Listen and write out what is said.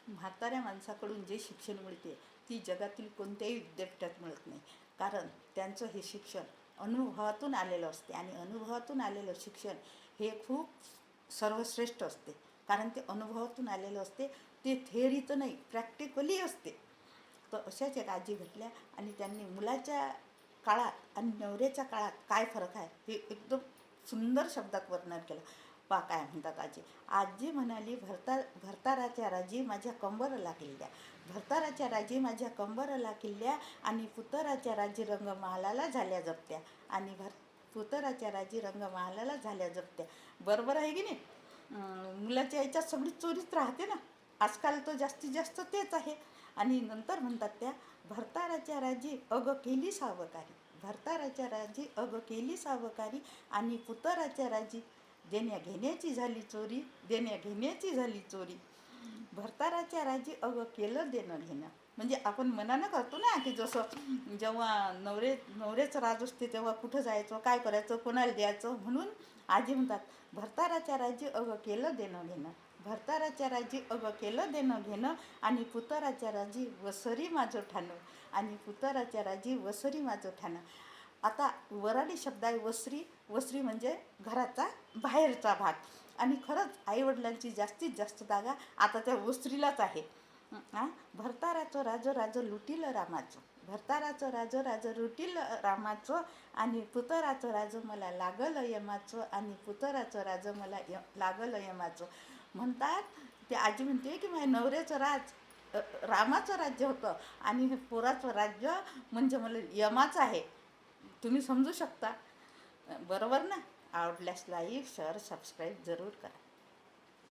म्हाताऱ्या माणसाकडून जे शिक्षण मिळते ती जगातील कोणत्याही विद्यापीठात मिळत नाही. कारण त्यांचं हे शिक्षण अनुभवातून आलेलं असते आणि अनुभवातून आलेलं शिक्षण हे खूप सर्वश्रेष्ठ असते. कारण ते अनुभवातून आलेलं असते, ते थेअरीचं नाही, प्रॅक्टिकली असते. तर अशाच एक आजी भेटल्या आणि त्यांनी मुलाच्या काळात आणि नवऱ्याच्या काळात काय फरक आहे हे एकदम सुंदर शब्दात वर्णन केलं. पा काय म्हणतात आजी. आजी म्हणाली, भरताराच्या राजी माझ्या कंबरला किल्ल्या, भरताराच्या राजी माझ्या कंबरला किल्ल्या, आणि पुतराच्या राजी रंगमहालाला झाल्या जप्त्या, आणि पुतराच्या राजी रंगमहालाला झाल्या जप्त्या. बरोबर आहे की नाही? मुलाच्या याच्यात सगळी चोरीच राहते ना. आजकाल तर जास्तीत जास्त तेच आहे. आणि नंतर म्हणतात त्या, भरताराच्या राजी अग केली सावकारी, भरताराच्या राजी अग केली सावकारी, आणि पुतराच्या राजी देण्या घेण्याची झाली चोरी, देण्या घेण्याची झाली चोरी. भरताराच्या राजी अग केलं देणं घेणं. म्हणजे आपण मनानं करतो ना, की जसं जेव्हा नवऱ्याचं राज असते तेव्हा कुठं जायचं, काय करायचं, कोणाला द्यायचं. म्हणून आजी म्हणतात, भरताराच्या राजी अग केलं देणं घेणं, भरताराच्या राजी अग केलं देणं घेणं, आणि पुतराच्या राजी वसरी माझं ठाणं, आणि पुतराच्या राजी वसरी माझं ठाणं. आता वराडी शब्द आहे वसरी. वसरी म्हणजे घराचा बाहेरचा भाग. आणि खरंच आईवडिलांची जास्तीत जास्त जागा आता त्या वसरीलाच आहे. भरताराचं राजं लुटीलं रामाचं, भरताराचं राजं लुटीलं रामाचं, आणि पुतराचं राजं मला लागलं यमाचं, आणि पुतराचं राजं मला लागलं यमाचं. म्हणतात ते आजी म्हणते की माझ्या नवऱ्याचं रामाचं राज्य होतं, आणि पोराचं राज्य म्हणजे मला यमाचं आहे. तुम्ही समजू शकता. बरोबर ना? आवडल्यास लाईक शेअर सबस्क्राईब जरूर करा.